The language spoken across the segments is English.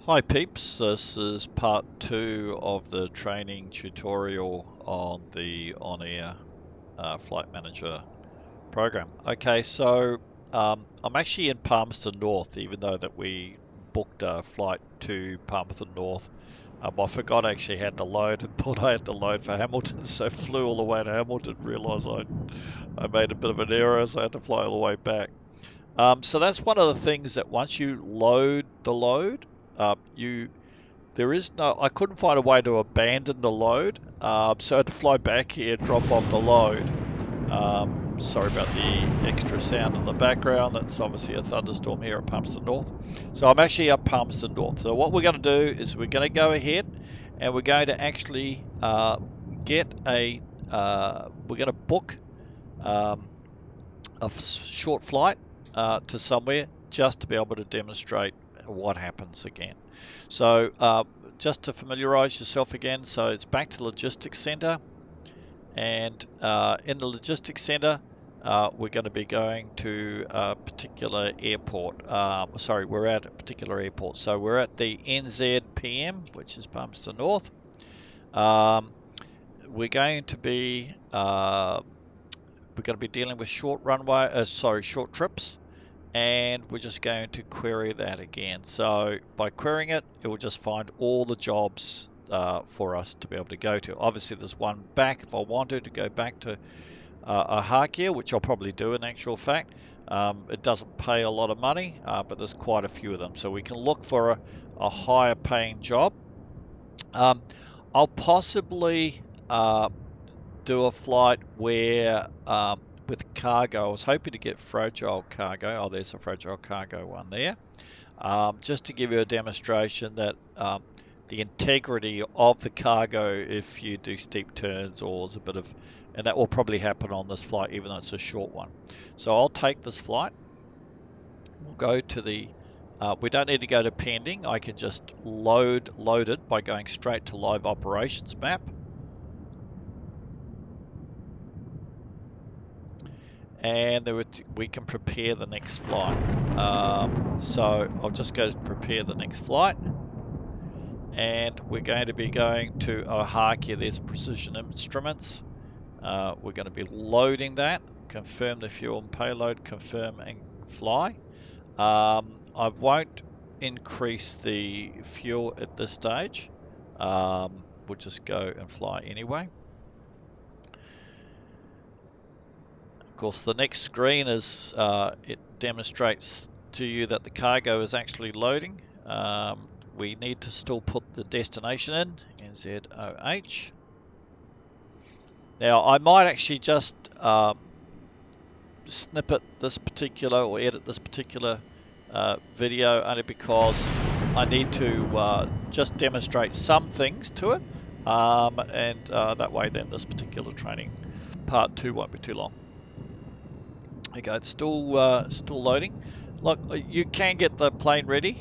Hi peeps, this is part 2 of the training tutorial on the OnAir Flight Manager program. Okay, so I'm actually in Palmerston North, even though that we booked a flight to Palmerston North. I forgot I actually had to load and thought I had to load for Hamilton, so flew all the way to Hamilton, realised I made a bit of an error, so I had to fly all the way back. So that's one of the things that once you load the load, there is no, I couldn't find a way to abandon the load, so I had to fly back here, drop off the load. Sorry about the extra sound in the background. That's obviously a thunderstorm here at Palmerston North. So I'm actually up Palmerston North. So what we're going to do is we're going to go ahead and we're going to actually we're going to book a short flight to somewhere just to be able to demonstrate what happens again. So just to familiarize yourself again, so it's back to the logistics center, and in the logistics center we're going to be going to a particular airport. Sorry, we're at a particular airport. So we're at the NZPM, which is Palmerston North. We're going to be dealing with short trips, and we're just going to query that again. So by querying it, it will just find all the jobs for us to be able to go to. Obviously, there's one back if I wanted to go back to Ahakia, which I'll probably do in actual fact. It doesn't pay a lot of money, but there's quite a few of them. So we can look for a higher paying job. I'll possibly do a flight where with cargo. I was hoping to get fragile cargo. Oh, there's a fragile cargo one there. Just to give you a demonstration that the integrity of the cargo, if you do steep turns or there's a bit of, and that will probably happen on this flight, even though it's a short one. So I'll take this flight. We'll go to the, we don't need to go to pending. I can just load it by going straight to live operations map. And we can prepare the next flight. So I'll just go to prepare the next flight, and we're going to be going to Ohakia. There's Precision Instruments. We're going to be loading that, confirm the fuel and payload, confirm and fly. I won't increase the fuel at this stage. We'll just go and fly anyway. Of course, the next screen is it demonstrates to you that the cargo is actually loading. We need to still put the destination in, NZOH. Now, I might actually just snippet this particular or edit this particular video only because I need to just demonstrate some things to it, and that way then this particular training part 2 won't be too long. Okay, it's still loading. Look, you can get the plane ready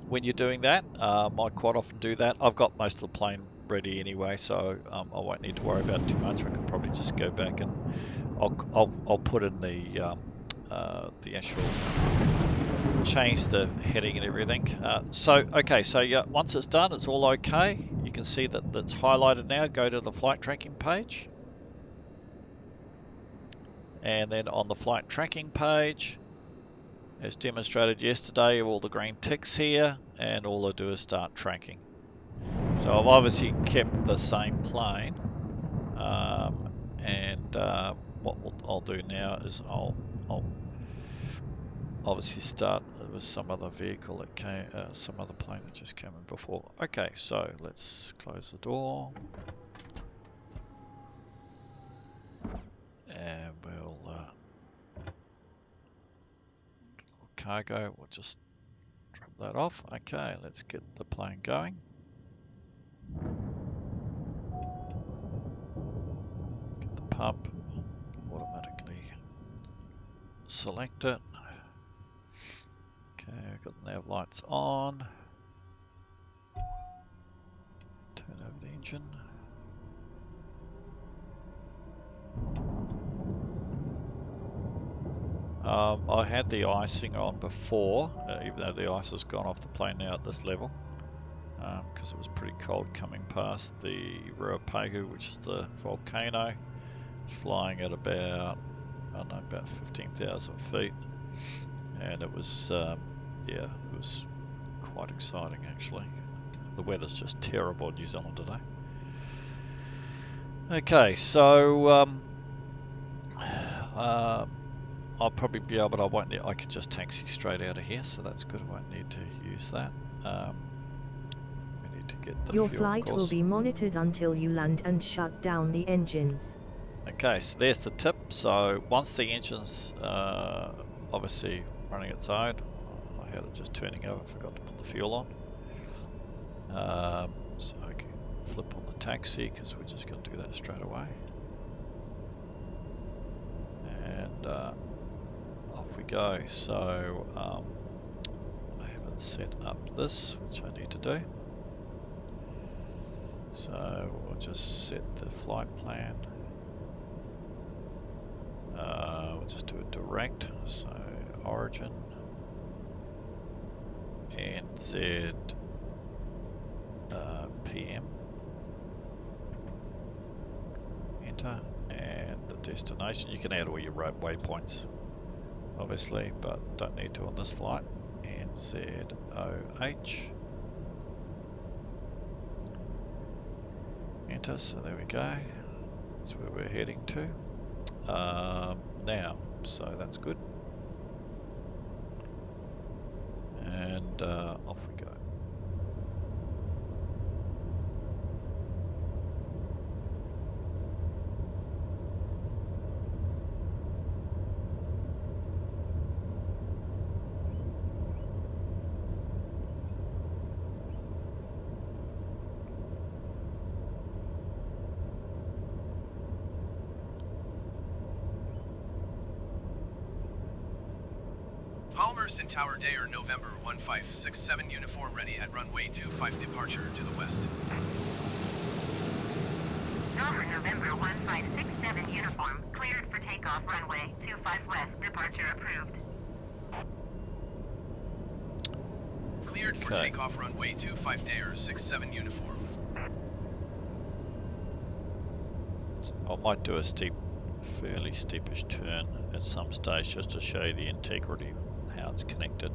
when you're doing that. I quite often do that. I've got most of the plane ready anyway, so I won't need to worry about it too much. I can probably just go back and I'll put in the actual, change the heading and everything. Okay, so yeah, once it's done, it's all okay. You can see that that's highlighted now. Go to the flight tracking page. And then on the flight tracking page, as demonstrated yesterday, all the green ticks here, and all I do is start tracking. So I've obviously kept the same plane, and what I'll do now is I'll obviously start with some other vehicle that came, some other plane that just came in before. Okay, so let's close the door, and we'll cargo, we'll just drop that off. Okay, let's get the plane going. Get the pump, automatically select it. Okay, I've got the nav lights on. Turn over the engine. I had the icing on before, even though the ice has gone off the plane now at this level, because it was pretty cold coming past the Ruapahu, which is the volcano, flying at about, I don't know, about 15,000 feet, and it was, yeah, it was quite exciting actually. The weather's just terrible in New Zealand today. Okay, so I'll probably be able to, I won't need, I can just taxi straight out of here, so that's good. I won't need to use that. We need to get the Your fuel, flight will be monitored until you land and shut down the engines. Okay, so there's the tip. So once the engine's obviously running its own, I had it just turning over, forgot to put the fuel on. So I can flip on the taxi because we're just going to do that straight away. And off we go. So I haven't set up this, which I need to do. So we'll just set the flight plan. We'll just do it direct. So origin, NZ, PM, enter, and the destination. You can add all your waypoints, obviously, but don't need to on this flight. NZOH, enter. So there we go. That's where we're heading to. Now, so that's good. And off we go. Palmerston Tower, Dayer, November 1567, uniform ready at runway 25, departure to the west. Tower, November 1567, uniform, cleared for takeoff, runway 25 west, departure approved. Cleared for takeoff, runway 25, Dayer, 67, uniform. I might do a fairly steepish turn at some stage just to show you the integrity, how it's connected.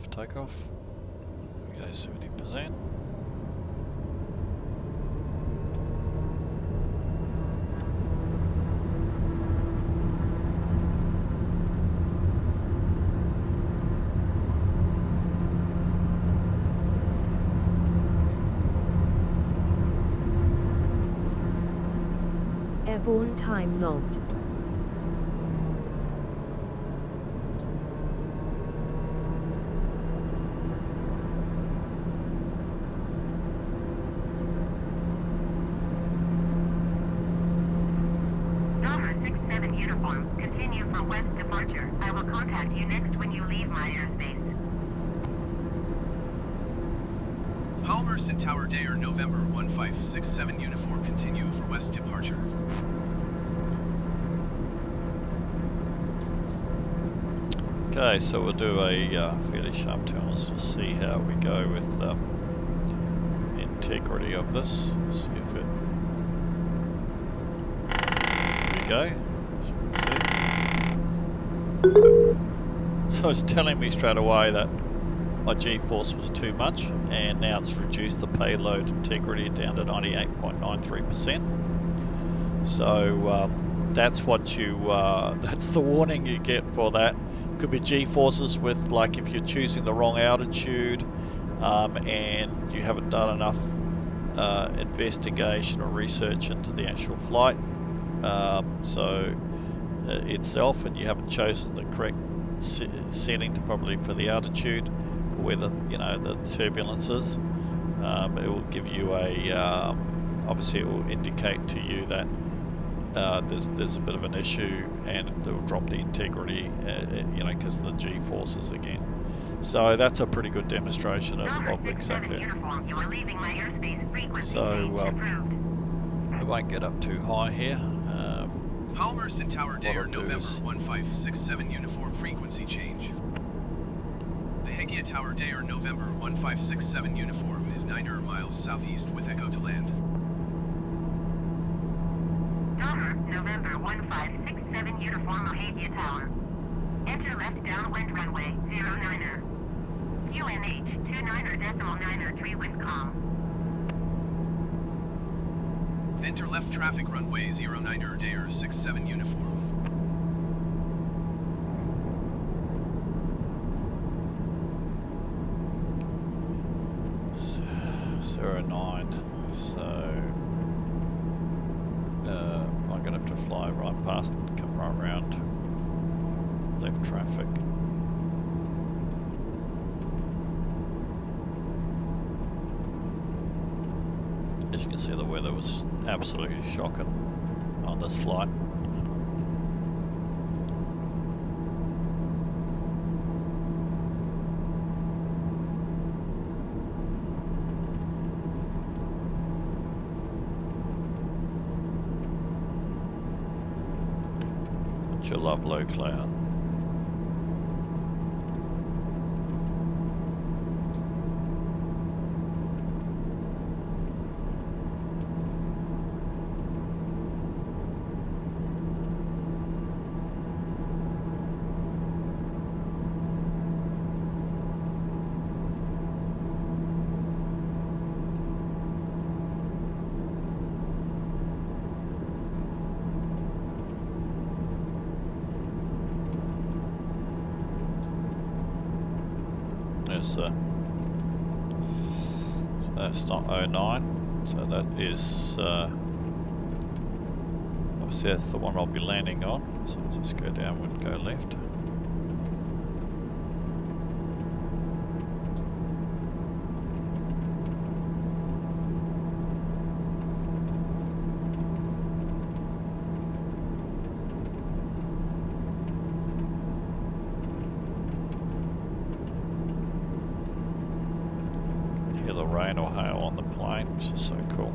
Takeoff. There we go, 70%. Airborne time logged. Uniform, continue for west departure. I will contact you next when you leave my airspace. Palmerston Tower, Dayer, November 1567, uniform, continue for west departure. Okay, so we'll do a fairly sharp turn. Let's just see how we go with integrity of this. See if it. There we go. So it's telling me straight away that my G-force was too much, and now it's reduced the payload integrity down to 98.93%. So that's what you, that's the warning you get for that. Could be G-forces with, like, if you're choosing the wrong altitude and you haven't done enough investigation or research into the actual flight itself, and you haven't chosen the correct setting to probably for the altitude, where the turbulence is. It will give you a obviously it will indicate to you that there's a bit of an issue, and it will drop the integrity, because of the G-forces again. So that's a pretty good demonstration of exactly it. So I won't get up too high here. Palmerston Tower Day What or I'll do November is- 1567 uniform frequency change. The Hegia Tower Day or November 1567 uniform is 9 miles southeast with echo to land. Tower, November 1567 uniform Hegia Tower. Enter left downwind runway 09er. QNH 29er.9er with com. Enter left traffic runway 09er Day or 67 uniform. Zero 09. So I'm gonna have to fly right past and come right around left traffic. As you can see, the weather was absolutely shocking on this flight. Don't you love low cloud? So that's not 09, so that is obviously that's the one I'll be landing on, so I'll just go downward and go left. The rain or hail on the plane, which is so cool.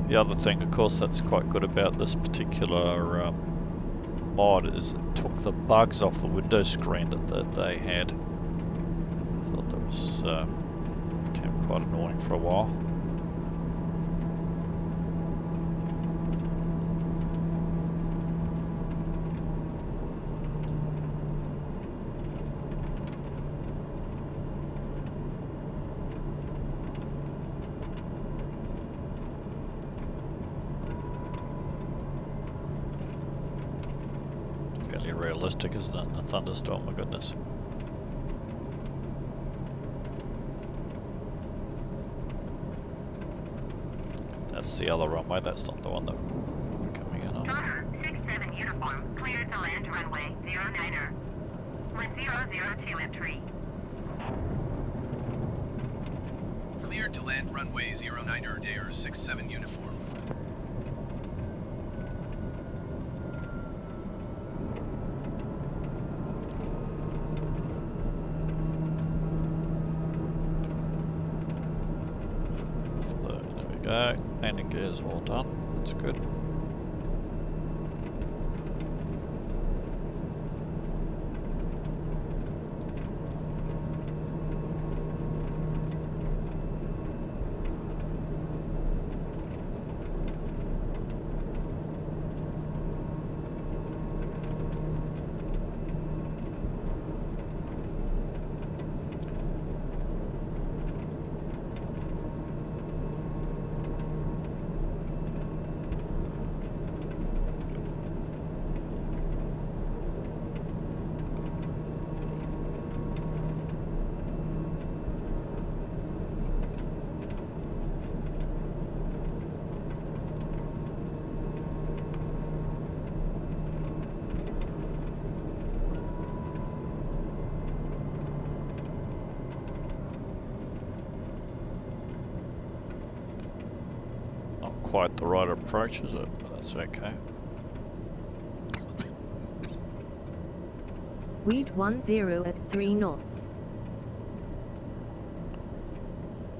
The other thing, of course, that's quite good about this particular mod is it took the bugs off the window screen that they had. I thought that was became quite annoying for a while. Realistic, isn't it? In a thunderstorm, my goodness. That's the other runway, that's not the one that we're coming in on. Tower, 67 uniform, clear to land runway 09er. 1002 entry. Cleared to land runway 09er Day or 67 uniform. Go. Landing gears all done. That's good. quite the right approach, is it? But that's okay. Weed 10 at 3 knots.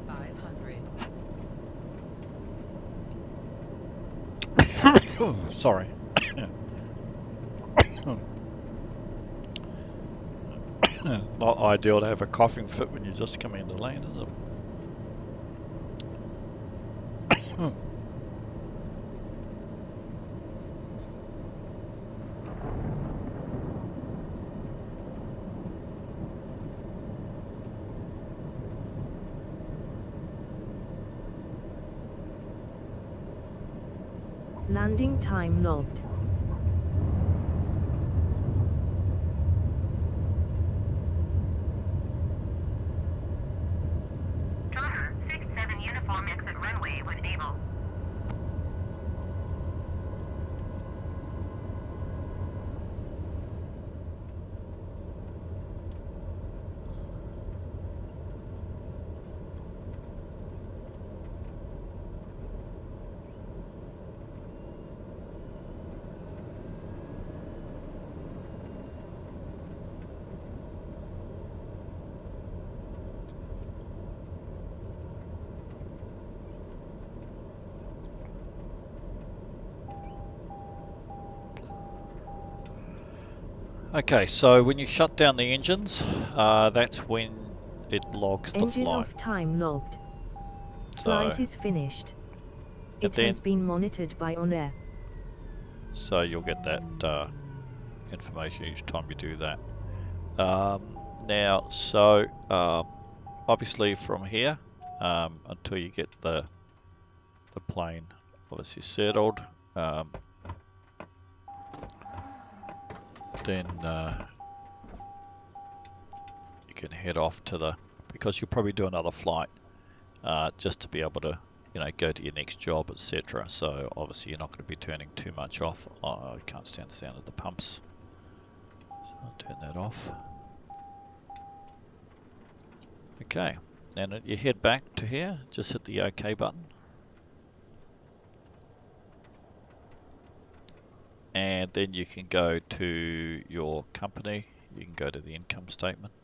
500. Sorry. Not ideal to have a coughing fit when you just come into land, is it? Landing time logged. Charter 67 uniform exit runway when able. Okay, so when you shut down the engines, that's when it logs the Engine flight. off time logged. Flight is finished. and It has been monitored by OnAir. so you'll get that information each time you do that. Now, so obviously from here, until you get the plane obviously settled, then you can head off to the, because you'll probably do another flight just to be able to, you know, go to your next job, etc. So obviously you're not going to be turning too much off. I can't stand the sound of the pumps, so I'll turn that off. Okay, and you head back to here, just hit the OK button. And then you can go to your company, you can go to the income statement,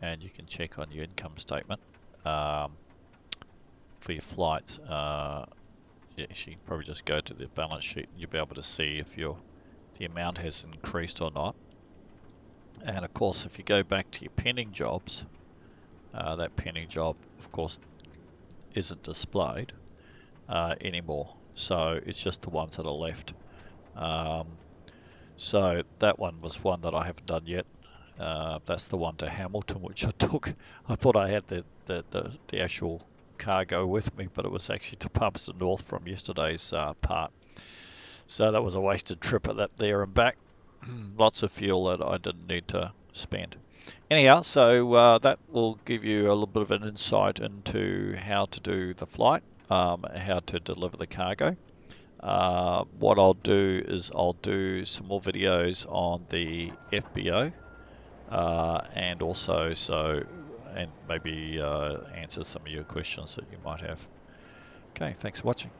and you can check on your income statement for your flights. You can probably just go to the balance sheet and you'll be able to see if the amount has increased or not. And of course, if you go back to your pending jobs, that pending job, of course, isn't displayed anymore. So it's just the ones that are left. So that one was one that I haven't done yet. That's the one to Hamilton, which I took. I thought I had the actual cargo with me, but it was actually to Palmerston North from yesterday's part. So that was a wasted trip at that there and back. Lots of fuel that I didn't need to spend. Anyhow, so that will give you a little bit of an insight into how to do the flight, how to deliver the cargo. What I'll do is I'll do some more videos on the FBO and also and maybe answer some of your questions that you might have. Okay, thanks for watching.